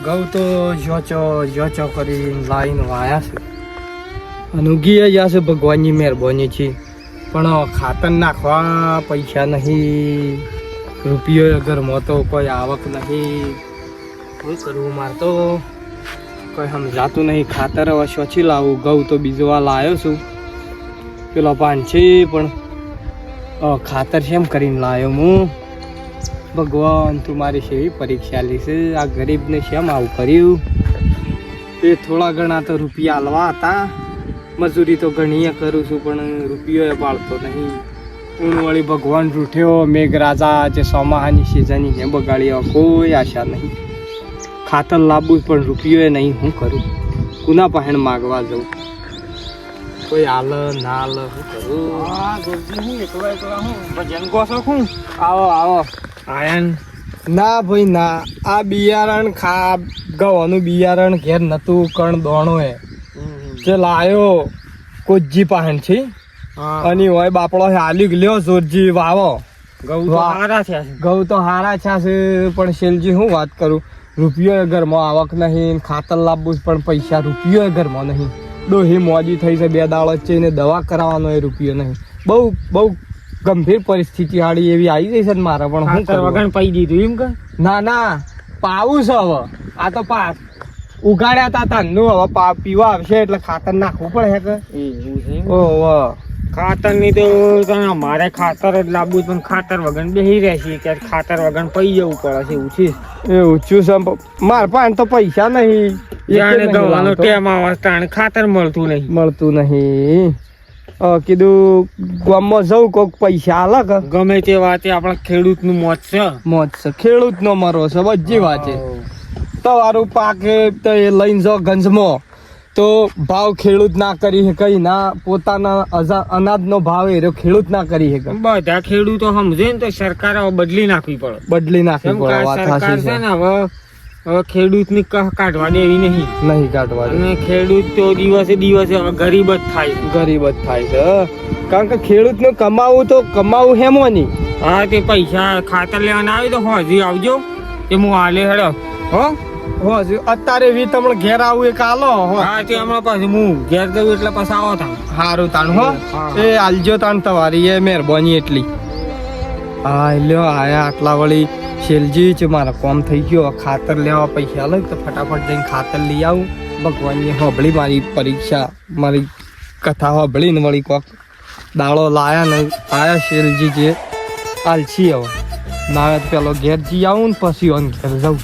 ઘઉં તો જોચો કરીને લાઈન વાયા છે અને ઉગી ગયા છે. ભગવાનની મહેરબાની છે, પણ ખાતર નાખવા પૈસા નહીં, રૂપિયો ઘરમાં તો કોઈ આવક નહીં. શું કરવું મારે તો કોઈ સમજાતું નહીં. ખાતર હવે શોથી લાવું? ઘઉં તો બીજો આ લાવ્યો છું, પેલો પાન છે, પણ ખાતર શેમ કરીને લાવ્યો હું? ભગવાન તું મારી સેવી પરીક્ષા લીશે. આ ગરીબને શેમ આવું કર્યું? એ થોડા ઘણા તો રૂપિયા હાલવા હતા, મજૂરી તો ઘણી કરું છું, પણ રૂપિયો એ પાડતો નહીં. હું વળી ભગવાન રૂઠ્યો, મેઘરાજા જે ચોમાહાની સિઝનની ને બગાડી, કોઈ આશા નહીં. ખાતર લાવવું પણ રૂપિયો એ નહીં. શું કરું? કુના પહેણ માગવા જવું? કોઈ હાલ ના હાલ શું કરું? આવો આયન ના ભાઈ ના. આ બિયારણ ગવાનું બિયારણ ઘેર નતું, કણ દોણો એ જે લાયો કોજી પાહણ છે અને હોય બાપડો હાલી લ્યો જોરજી વાવો. ઘઉં તો હારા છે, પણ શેલજી હું વાત કરું, રૂપિયો ઘરમાં આવક નહીં. ખાતર લાવવું પણ પૈસા રૂપિયો ઘરમાં નહીં. ડોહી મોજી થઈ છે, 2 દાડો છે ને દવા કરાવવાનો એ રૂપિયો નહીં. બહુ ગંભીર પરિસ્થિતિ હાડી એવી આવી ગઈ છે ને મારે. પણ હું વગર પાઈ દીધું એમ કે? ના પાવું છે હવે. આ તો ઉગાડ્યા તા તાનનું, હવે પીવા આવશે એટલે ખાતર નાખવું પડે કે? ઓહો, ખાતર ની તો મારે ખાતર જ લાવવું, પણ ખાતર વગર બેસી રહેશે કે ખાતર વગર પઈ જવું પડે છે. એવું છે, એવું છે. મારા પાસે તો પૈસા નહીં. ટેમ આવે ખાતર મળતું નહીં. કીધું ગામમાં જવું, કોઈક પૈસા આલે કે ગમે તે વાતે આપણા ખેડૂત નું મોત છે. ખેડૂત નો મરો છે, બધી વાત છે. તમારું પાકે તો એ લઈને જાઓ ગંજમાં, તો ભાવ ખેડૂત ના કરી શકે ના, પોતાના અનાજ નો ભાવ એ ખેડૂત ના કરી શકે. બધા ખેડૂતો સમજે ને તો સરકારે બદલી નાખવી પડે. સરકાર છે ને હવે ખેડૂત ની કાઢવા દેવી નહીં કાઢવા. અને ખેડૂત તો દિવસે ગરીબ જ થાય છે. કારણ કે ખેડૂત નું કમાવું હેમોની. હા, તે પૈસા ખાતર લેવાના આવે તો હોજી આવજો, તે હું હાલે હેડો. અત્યારે વી તમને ઘેર આવું એક આલો. હા, તે હમણાં પાછું હું ઘેર જવું એટલે પાછા આવો તાણ. સારું તાણ હો, એ આલજો તાણ તમારી એ મહેરબાની એટલી. હા લ્યો આયા આટલા વળી શેલજી છે. મારા કોમ થઈ ગયો. ખાતર લેવા પૈસા લે તો ફટાફટ જઈને ખાતર લઈ આવું. ભગવાનની હોબળી મારી પરીક્ષા, મારી કથા હોબળી ને વળી કોક દાડો લાયા ને આયા શેલજી જે આલછી. હવે ના પેલો ઘેર જી આવું ને પછી ઓન ઘેર જાઉં.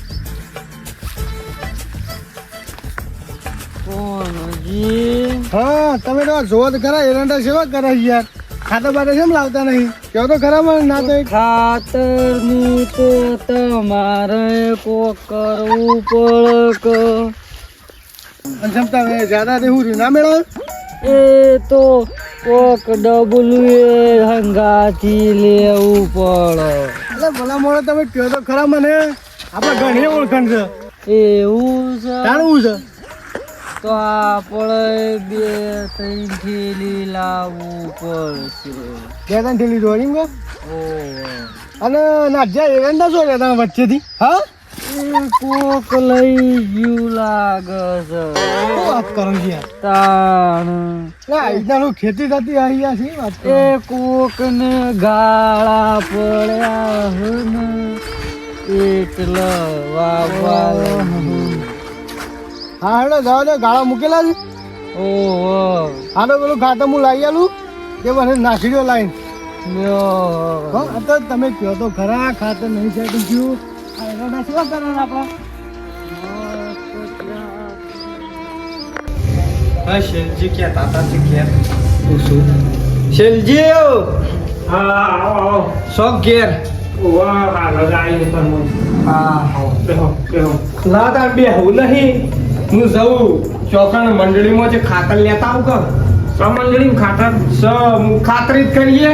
હા, તમે તો જોવો તો ખરા, એરંડા સેવા કરે યાર. ખાતર બાટે કેમ લાવતા નહીં? કેવો તો ખરા મને ના તો. ખાતર નું તો તમારે કોક કરવું પડે. જમતા જ્યાદા દેવું ના મેળવે એ તો કોક ડબલું એ હંગાથી લેવું પડે. એટલે ભલા મોડે તમે કહો તો ખરા મને. આપણે ઘણી ઓળખાણ છે. એવું છે? જાણવું છે તો આપણે 2-3 થેલી લાવવું પડશે. 2-3 થેલી દોરી ગયો. અને નાજ્યા એરંડા શું રહેતા વચ્ચેથી? હા, કોક લઈ ગયું લાગે છે. શું વાત કરો છો યાર? તાણ ખેતી થતી અહીંયા છે વાત. એ કોક ને ગાળા પડ્યા ને એટલે વાવવા. હા હેડો જાવ દે, ગાળા મૂકેલા છે. ઓહો, હાલો પેલું ખાતર હું લાવી આલું, તે મને નાખી દો લાઈન. તો તમે કહો તો ખરા, ખાતર નહીં સેટિંગ થયું. એરંડા સેવા કરવાના આપણા. હા શેલજી ક્યાં તાતા છે ઘેર? શેલજી હા, શોખ ઘેર. લા તાર બે હું નહીં, હું જઉં ચોકણ મંડળીમાં જે ખાતર લેતા આવું કે મંડળી ખાતર ખાતરી જ કરીએ.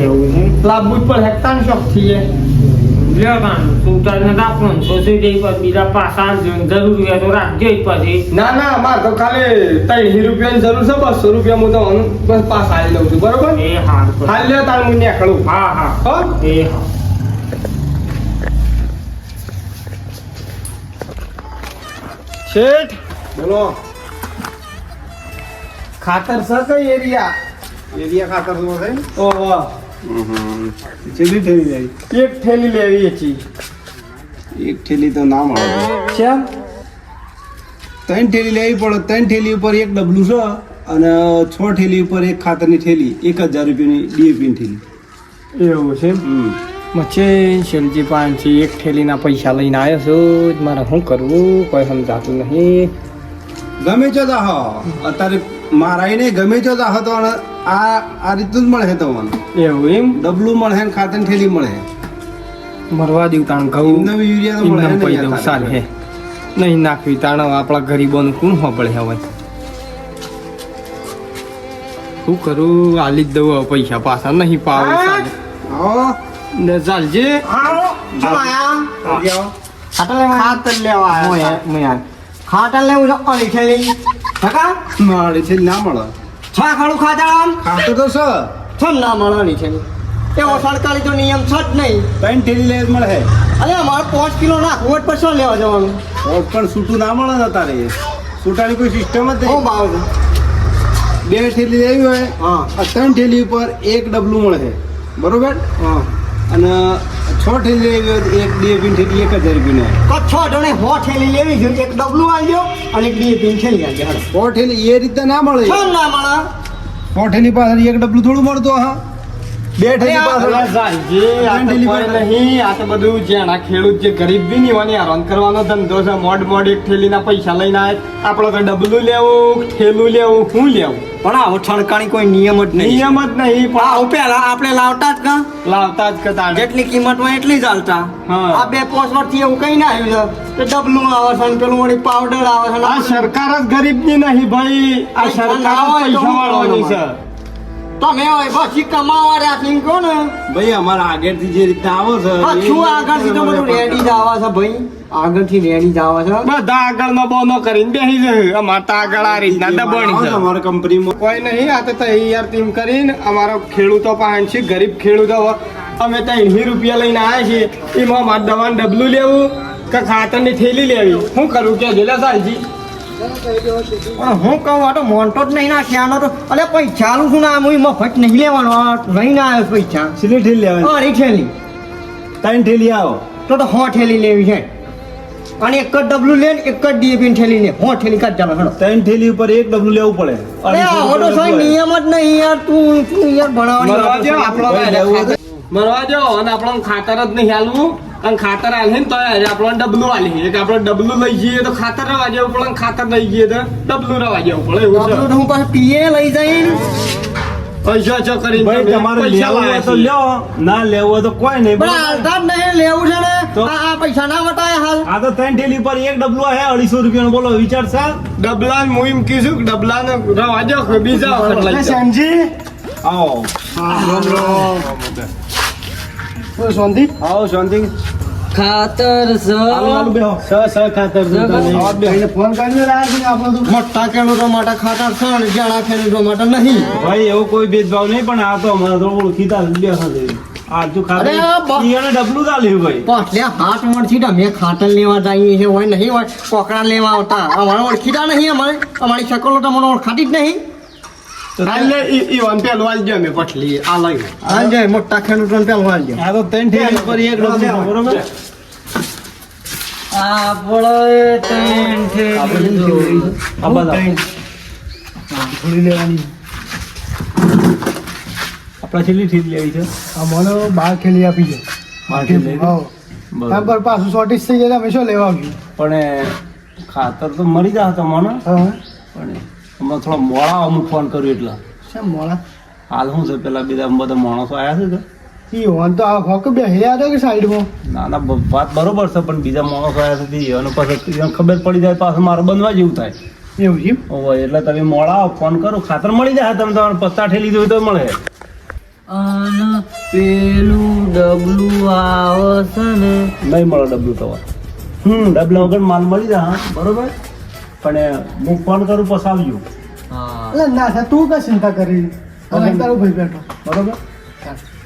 એવું લાભવું જ પણ હેકતા ને શોખ થઈએ. બીજા પાસા જરૂર હોય તો રાખજો. પછી ના મારે તો ખાલી 3 રૂપિયાની જરૂર છે. 200 રૂપિયા હું તો બસ પાસ આવી લઉં છું. બરોબર? એ હા, હાલ લે તાર હું નીકળું. હા એ હા. શેઠ બોલો. ખાતર છે કઈ એરિયા એરિયા ખાતર શું છે? ઓહો કેટલી થેલી જાય? એક થેલી લેવી હતી એક થેલી તો ના મળે. કેમ 3 થેલી લેવી પડે. 3 થેલી ઉપર એક ડબલું છે અને 6 થેલી ઉપર એક ખાતરની થેલી 1000 રૂપિયાની DAP ની થેલી. એવું છે મચ્છે શેલજી પાંચથી એક થેલીના પૈસા લઈને આવ્યો છું મારે શું કરવું કોઈ સમજાતું નહીં ગમે તે દાહ અત્યારે મારાય નહીં ગમે તે દાહ તો આ રીતનું જ મળે છે તમને. એવું એમ ડબલું મળે ને ખાતરની થેલી મળે. મરવા દેવું તાણ ઘઉં એમને બી યુરિયા તો મળે એમને ને પૈ યાર દઉં તારે. સારી હે નહીં નાખવી તાણ આપણા ગરીબોનું કોણ હોબળે હવે શું કરું આલી જ દઉં હવે પૈસા પાછા નહીં પાવે આવો. ને ચાલજે ખાતર લેવા આવ્યા ખાતર લેવું છે ઓલી થેલી કાકા મારે થેલી ના મળે. છા ખાડું ખાતર આમ ખાતર તો છે છમ ના મળવાની છે એવો સરકારી તો નિયમ છે જ નહીં 3 થેલી લે મળે છે. અરે અમારે 5 કિલો નાખવું હોય તો શું લેવા જવાનું પણ છૂટું ના મળે ને તારે છૂટાની કોઈ સિસ્ટમ જ હું નહીં. ભાવ છે 2 થેલી લેવી હોય હા આ 3 થેલી ઉપર એક ડબલું મળે છે બરોબર. હા અને 6 થેલી લેવી હોય તો એક DAP ની થેલી 1000 રૂપિયાની આવે. કચ્છો જોડે હો થેલી લેવી છે એક ડબલું આલજો અને એક ડીએપી થેલી આલજો હાલો 6 થેલી એ રીતે ના મળે. છમ ના મળે 6 થેલી પાછળ એક ડબલું થોડું મળતું હા 2 થેલી પાછળ નહીં આ તો બધું જેના ખેડૂત જે ગરીબ બી નહીં હોય ને હેરાન કરવાનો ધંધો છે મોડ એક થેલીના પૈસા લઈને આવે આપણે તો ડબલું લેવું થેલું લેવું શું લેવું પણ આવો ઠણકાણી કોઈ નિયમ જ નહીં નિયમ જ નહીં પણ આવું પેલા આપણે લાવતા જ કા લાવતા જ કતા જેટલી કિંમત હોય એટલી જ હાલતા હા. આ 2-5 વર્ષથી એવું કઈ ના આવ્યું છે કે ડબલું આવે છે ને પેલું વળી પાવડર આવે છે ને આ સરકાર જ ગરીબની નહીં ભાઈ આ સરકાર જ પૈસા વાળવાની છે તમે હોય પછી કમાવા રાખીને કહો ને ભાઈ અમારા આગળથી જે રીતે આવો છે હા, શું આગળથી તો બધું રેડી જ આવે છે ભાઈ આગળથી રેડી જ આવે છે બધા આગળનો બોનો કરીને બેસી જશે અમારે તો આગળ આ રીતના દબાણી છે અમારા કંપનીમાં કોઈ નહીં આ તો તૈયાર ટીમ કરીને અમારા ખેડૂતો પાસે છે ગરીબ ખેડૂતો અમે તો 80 રૂપિયા લઈને આવ્યા છીએ એમાં અમારે દવાનું ડબલું લેવું કે ખાતરની થેલી લેવી શું કરું કે જેલા સાલજી પણ હું કહું આ તો મોનતો જ નહીં નાખ્યાનો તો અરે પૈસા આલું છું ને આમ હું મફત નહીં લેવાનો આ લઈને આવ્યો છું પૈસા કેટલી થેલી લેવાની? અરે થેલી 3 થેલી આવો તો હો થેલી લેવી છે અને એક જ ડબલું લે ને એક જ ડીએપી થેલી લે હો થેલી કાઢ ચાલો હેડો 3 થેલી ઉપર એક ડબલું લેવું પડે. અરે આવો તો કોઈ નિયમ જ નહીં યાર તું યાર મરવા દો ભણાવવાની મરવા દો અને આપણને ખાતર જ નહીં હાલવું અને ખાતર હાલે ને તો આપણને ડબલું હાલી એટલે આપણે ડબલું લઈ જઈએ તો ખાતર રવા જવું પડે અને ખાતર લઈ જઈએ તો ડબલું રવા જવું પડે એવું છે હું પાછું પીએ લઈ જઈને પૈસા ચો કરીને ભાઈ તમે તમારે પૈસા લેવું હોય તો લાવ્યા લ્યો ના લેવું હોય તો કોઈ નહીં. પણ હાલતા જ નહીં લેવું છે ને તો? આ પૈસા ના વટાય હાલ આ તો 3 થેલી પર એક ડબલું હે 250 રૂપિયાનું બોલો વિચાર સર. છીએ. ડબલાને હું એમ કીધું કે ડબલાને રવા દો કે બીજા વખત લઈ જાઓ. શ્યામજી આવો શાંતિ આવો શાંતિ. ખાતર હાલો બેહો. ખાતર ફોન કરીને રાખીને આપણો તો મોટા ખેડૂતો માટે ખાતર છે અને જાણા ખેડૂતો માટે નહીં ભાઈ એવો કોઈ ભેદભાવ નહીં પણ આ તો અમારે તો ઓળખીતા બેસા છે. આ જો ખાતર અરે આ બ- ઈયાને ડબલું ચાલ્યું ભાઈ. પાટલે હાથ મળથી અમે ખાતર લેવા જઈએ છે હોય નહીં હોય કોકડા લેવા આવતા અમારે ઓળખીતા નહીં અમારી શકલો તો મને ઓળખાતી જ નહીં એટલે ઈ વન પેલું આલજો અમે પટલી આ લઈ આજે મોટા ખેડૂતો પેલું હાલજો આ તો 3 થેલી પર એક ડબલું બરોબર. આ બધા થોડી લેવાની. આપણે છેલ્લી થેલી લેવી છે. આ મને 12 થેલી આપી છે બાર થેલી લેવી. હા બરોબર. પર પાછું શોર્ટેજ થઈ જાય અમે શું લેવા આવ્યું પણ ખાતર તો મળી જાય તમને હા પણ હમણાં થોડા મોડા અમુક ફોન કર્યું એટલે શેમ મોડા હાલ શું છે પેલા બીજા બધા માણસો આવ્યા છે તો ઈ હોન તો આ હોક બે હેયા હતો કે સાઈડમાં ના ના વાત બરોબર છે પણ બીજા માણસો આવ્યા છે અને પછી એને ખબર પડી જાય પાછું મારે બનવા જેવું થાય એવું છે ઓવે એટલે તમે મોડા આવો, ફોન કરો ખાતર મળી જાય તમે તમારે 50 થેલી જોઈ તો મળે. અને પેલું ડબલું આવે છે ને નહીં મળે ડબલું તમારે ડબલા વગર માલ મળી જાય હા બરોબર પણ હું ફોન કરું પછી આવજો એટલે ના થાય તું કઈ ચિંતા કરી હવે તારો ભાઈ બેઠો બરોબર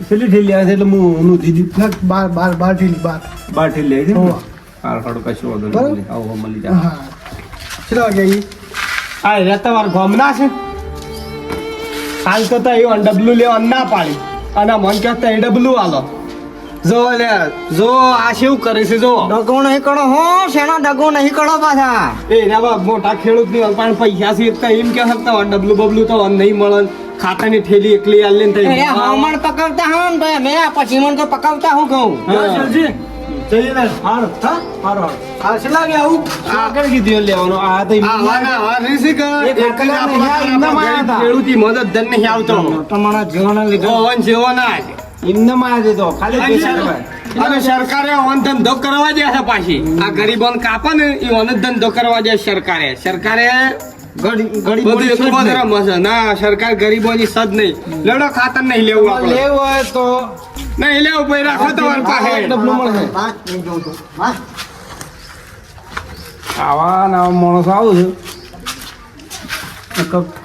કેટલી થેલી આવે છે એટલે હું નું દીધી ના 12 થેલી 12 12 થેલી આવી છે હોવા. હાલ હાડું કશું વાંધો બરોબર. નહીં આવો મળી જાય હા કેટલા વાગે આવી? આ રહ્યા તમારા ગામના છે હાલ તો એ ડબલું લેવા ના પાડી અને મન કહેતા એ ડબલું આલો જો લે જો આ શું કરે છે જો ડગો નહીં કરો હો શેના ડગો નહીં કરો પાછા એ રહ્યા મોટા ખેડૂત ની પણ પૈસા છે તો એમ કે શકતા ડબલું બબલું તો નહીં મળે ખાતાની થેલી એકલી આલે ને એ હમણ પકવતા હું ને તો મેં પછી મને તો પકવતા હું કહું જલ્દી જઈએ ને હાર હા હારો હાર કેટલા વાગે આવું આગળ કીધું લેવાનો આ તો ખેડૂતી મદદ ધન નહીં આવતો તમારા જીવન લીધો ઓવન જેવો ના એમને માં દેતો ખાલી પૈસા અને સરકારે ઓન ધંધો કરવા દે છે પાછી આ ગરીબોને કાપે ને એ ઓન ધંધો કરવા દે સરકારે બધું એટલું બધું રમે છે ના સરકાર ગરીબોની સદ નહીં લેડો ખાતર નહીં લેવું આપણે લેવું હોય તો નહીં લેવું ભાઈ રાખો તમારી પાસે ડબલું મળે વાત નહીં જોઉં તો હા આવા ના માણસ આવું છે